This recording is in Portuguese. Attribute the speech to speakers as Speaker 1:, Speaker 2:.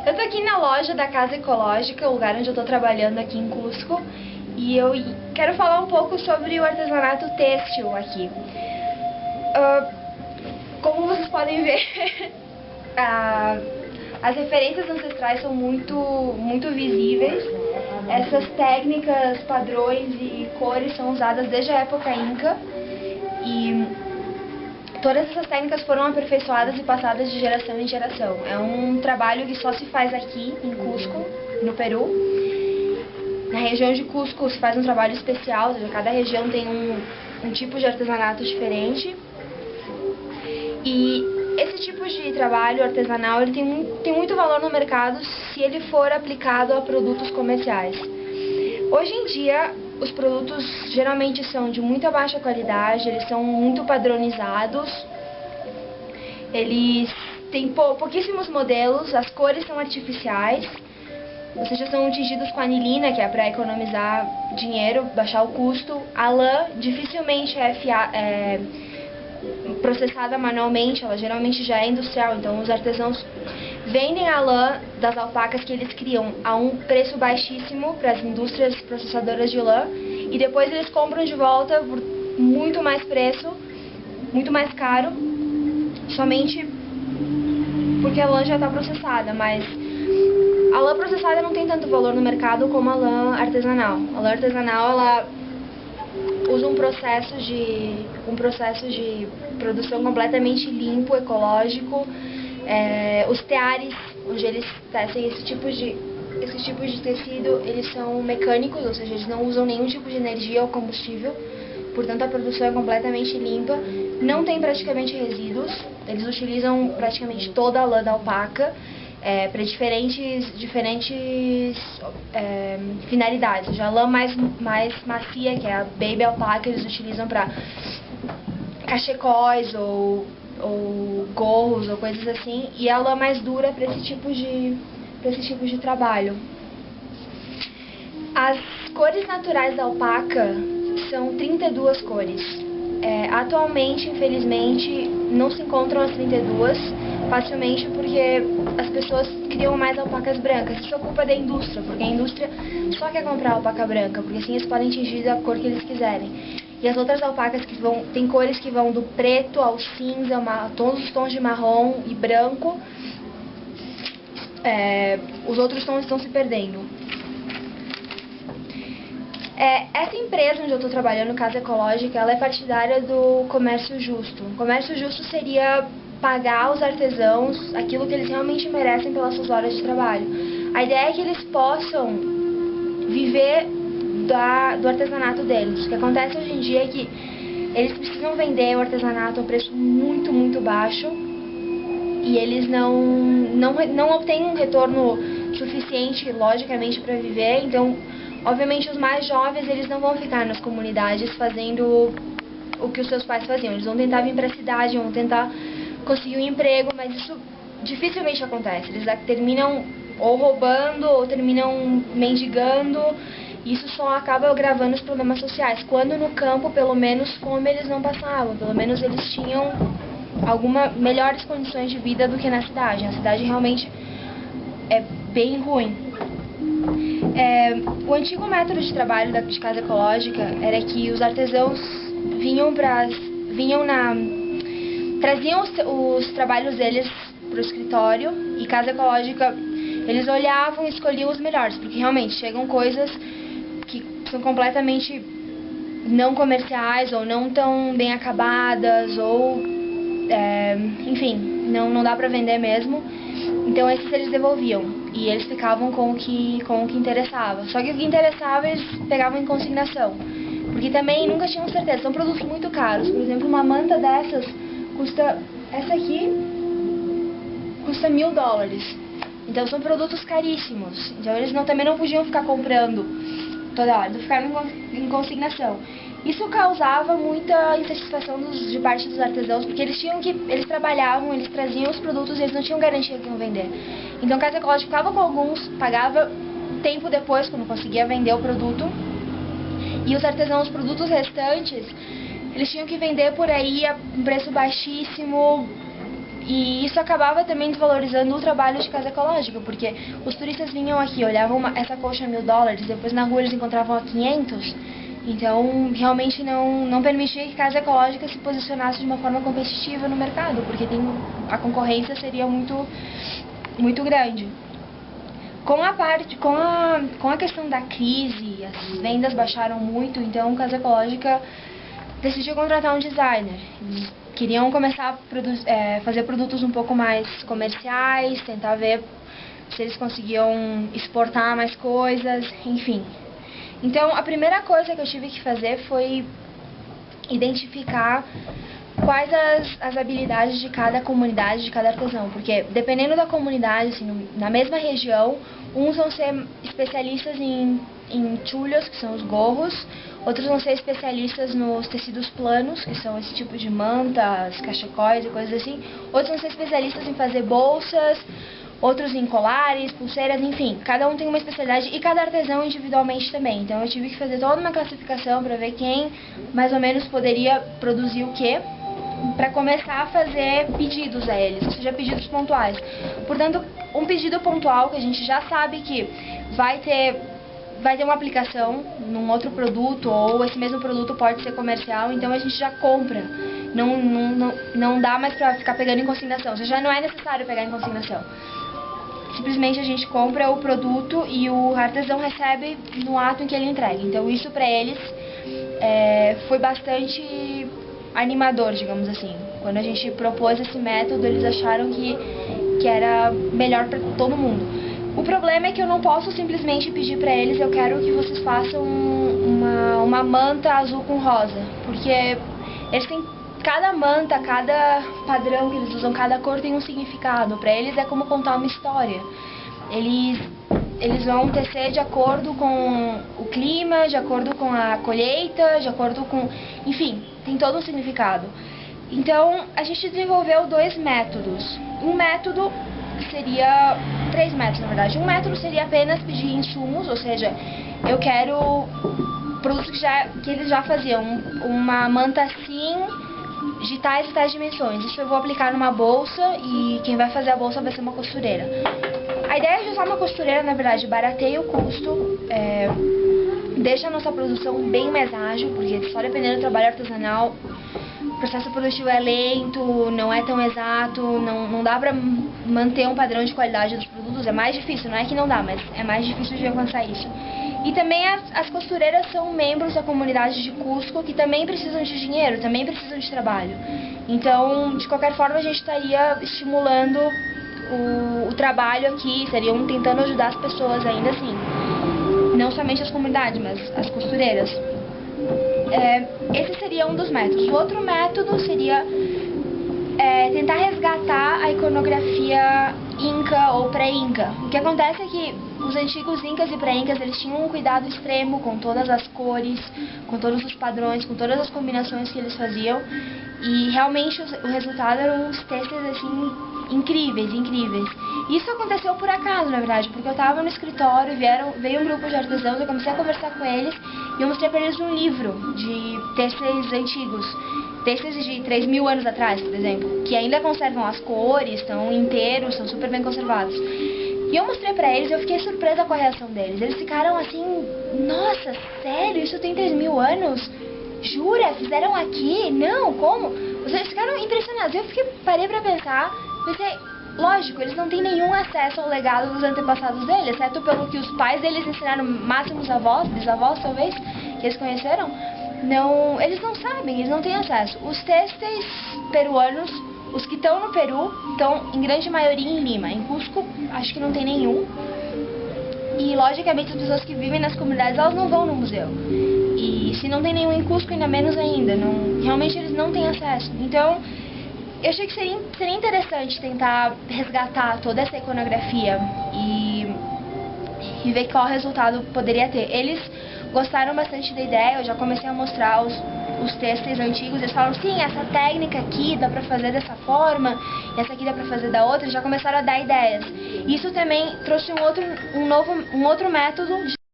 Speaker 1: Eu tô aqui na loja da Casa Ecológica, o lugar onde eu tô trabalhando aqui em Cusco, e eu quero falar um pouco sobre o artesanato têxtil aqui. Como vocês podem ver, as referências ancestrais são muito visíveis. Essas técnicas, padrões e cores são usadas desde a época Inca, e todas essas técnicas foram aperfeiçoadas e passadas de geração em geração. É um trabalho que só se faz aqui, em Cusco, no Peru. Na região de Cusco se faz um trabalho especial, ou seja, cada região tem um tipo de artesanato diferente. E esse tipo de trabalho artesanal ele tem muito valor no mercado se ele for aplicado a produtos comerciais. Hoje em dia, os produtos geralmente são de muita baixa qualidade, eles são muito padronizados, eles têm pouquíssimos modelos, as cores são artificiais, ou seja, são tingidos com anilina, que é para economizar dinheiro, baixar o custo. A lã dificilmente é processada manualmente, ela geralmente já é industrial, então os artesãos vendem a lã das alpacas que eles criam a um preço baixíssimo para as indústrias processadoras de lã, e depois eles compram de volta por muito mais preço, muito mais caro, somente porque a lã já está processada. Mas a lã processada não tem tanto valor no mercado como a lã artesanal. A lã artesanal, ela usa um processo de produção completamente limpo, ecológico. Os teares, onde eles tecem esse tipo de tecido, eles são mecânicos, ou seja, eles não usam nenhum tipo de energia ou combustível. Portanto, a produção é completamente limpa, não tem praticamente resíduos. Eles utilizam praticamente toda a lã da alpaca para diferentes finalidades. Já a lã mais macia, que é a baby alpaca, eles utilizam para cachecóis ou gorros ou coisas assim, e a lã mais dura para esse tipo de trabalho. As cores naturais da alpaca são 32 cores. Atualmente, infelizmente, não se encontram as 32 facilmente porque as pessoas criam mais alpacas brancas. Isso é culpa da indústria, porque a indústria só quer comprar alpaca branca, porque assim eles podem tingir da cor que eles quiserem. E as outras alpacas tem cores que vão do preto ao cinza, todos os tons de marrom e branco. Os outros tons estão se perdendo. Essa empresa onde eu estou trabalhando, Casa Ecológica, ela é partidária do comércio justo. O comércio justo seria pagar os artesãos aquilo que eles realmente merecem pelas suas horas de trabalho. A ideia é que eles possam viver do artesanato deles. O que acontece hoje em dia é que eles precisam vender o artesanato a um preço muito baixo e eles não obtêm um retorno suficiente, logicamente, para viver. Então, obviamente, os mais jovens eles não vão ficar nas comunidades fazendo o que os seus pais faziam. Eles vão tentar vir para a cidade, vão tentar conseguir um emprego, mas isso dificilmente acontece. Eles terminam ou roubando ou terminam mendigando. Isso só acaba agravando os problemas sociais, quando no campo, pelo menos, fome eles não passavam. Pelo menos eles tinham melhores condições de vida do que na cidade. A cidade realmente é bem ruim. O antigo método de trabalho de Casa Ecológica era que os artesãos traziam os trabalhos deles para o escritório, e Casa Ecológica, eles olhavam e escolhiam os melhores, porque realmente chegam coisas que são completamente não comerciais ou não tão bem acabadas, ou enfim, não dá pra vender mesmo. Então esses eles devolviam e eles ficavam com o que interessava. Só que o que interessava eles pegavam em consignação, porque também nunca tinham certeza. São produtos muito caros. Por exemplo, uma manta dessas essa aqui custa $1000. Então são produtos caríssimos. Então eles também não podiam ficar comprando toda hora, eles ficaram em consignação. Isso causava muita insatisfação de parte dos artesãos, porque eles trabalhavam, eles traziam os produtos e eles não tinham garantia que iam vender. Então a Casa Ecológica ficava com alguns, pagava tempo depois, quando conseguia vender o produto, e os artesãos, os produtos restantes, eles tinham que vender por aí a um preço baixíssimo, E isso acabava também desvalorizando o trabalho de casa ecológica, porque os turistas vinham aqui, olhavam essa colcha a $1000, depois na rua eles encontravam a 500. Então, realmente não permitia que casa ecológica se posicionasse de uma forma competitiva no mercado, porque a concorrência seria muito grande. Com a questão da crise, as vendas baixaram muito, então Casa Ecológica decidiu contratar um designer. Eles queriam começar a fazer produtos um pouco mais comerciais, tentar ver se eles conseguiam exportar mais coisas, enfim. Então, a primeira coisa que eu tive que fazer foi identificar quais as habilidades de cada comunidade, de cada artesão, porque dependendo da comunidade, assim, na mesma região, uns vão ser especialistas em chulhos, que são os gorros, outros vão ser especialistas nos tecidos planos, que são esse tipo de mantas, cachecóis e coisas assim, outros vão ser especialistas em fazer bolsas, outros em colares, pulseiras, enfim, cada um tem uma especialidade e cada artesão individualmente também. Então eu tive que fazer toda uma classificação para ver quem mais ou menos poderia produzir o quê, para começar a fazer pedidos a eles, ou seja, pedidos pontuais. Portanto, um pedido pontual que a gente já sabe que vai ter uma aplicação num outro produto, ou esse mesmo produto pode ser comercial, então a gente já compra. Não dá mais para ficar pegando em consignação, ou seja, já não é necessário pegar em consignação. Simplesmente a gente compra o produto e o artesão recebe no ato em que ele entrega. Então isso para eles foi bastante animador, digamos assim. Quando a gente propôs esse método, eles acharam que era melhor para todo mundo. O problema é que eu não posso simplesmente pedir para eles: eu quero que vocês façam uma manta azul com rosa, porque eles têm cada manta, cada padrão que eles usam, cada cor tem um significado. Para eles é como contar uma história. Eles vão tecer de acordo com o clima, de acordo com a colheita, de acordo com... Enfim, tem todo um significado. Então, a gente desenvolveu 2 métodos. Um método seria... 3 métodos, na verdade. Um método seria apenas pedir insumos, ou seja, eu quero produtos que eles já faziam. Uma manta assim, de tais e tais dimensões. Isso eu vou aplicar numa bolsa e quem vai fazer a bolsa vai ser uma costureira. A ideia de usar uma costureira, na verdade, barateia o custo, deixa a nossa produção bem mais ágil, porque só dependendo do trabalho artesanal, o processo produtivo é lento, não é tão exato, não dá pra manter um padrão de qualidade dos produtos, é mais difícil, não é que não dá, mas é mais difícil de alcançar isso. E também as costureiras são membros da comunidade de Cusco que também precisam de dinheiro, também precisam de trabalho. Então, de qualquer forma, a gente estaria estimulando o trabalho aqui, estariam tentando ajudar as pessoas ainda assim. Não somente as comunidades, mas as costureiras. Esse seria um dos métodos. O outro método seria tentar resgatar a iconografia inca ou pré-inca. O que acontece é que os antigos incas e pré-incas, eles tinham um cuidado extremo com todas as cores, com todos os padrões, com todas as combinações que eles faziam, e realmente o resultado eram uns têxteis assim incríveis. Isso aconteceu por acaso, na verdade, porque eu estava no escritório, veio um grupo de artesãos, eu comecei a conversar com eles e eu mostrei para eles um livro de têxteis antigos, têxteis de 3.000 anos atrás, por exemplo, que ainda conservam as cores, estão inteiros, são super bem conservados. E eu mostrei pra eles e eu fiquei surpresa com a reação deles. Eles ficaram assim: nossa, sério? Isso tem 3.000 anos? Jura? Fizeram aqui? Não, como? Eles ficaram impressionados. Eu parei pra pensar, pensei, lógico, eles não têm nenhum acesso ao legado dos antepassados deles, exceto pelo que os pais deles ensinaram, máximo os avós, bisavós talvez, que eles conheceram. Não, eles não sabem, eles não têm acesso. Os têxteis peruanos, os que estão no Peru, estão em grande maioria em Lima. Em Cusco, acho que não tem nenhum. E, logicamente, as pessoas que vivem nas comunidades, elas não vão no museu. E se não tem nenhum em Cusco, ainda menos ainda. Realmente, eles não têm acesso. Então, eu achei que seria interessante tentar resgatar toda essa iconografia e ver qual resultado poderia ter. Eles gostaram bastante da ideia, eu já comecei a mostrar os têxteis antigos, eles falam: sim, essa técnica aqui dá pra fazer dessa forma, essa aqui dá pra fazer da outra, já começaram a dar ideias. Isso também trouxe um outro método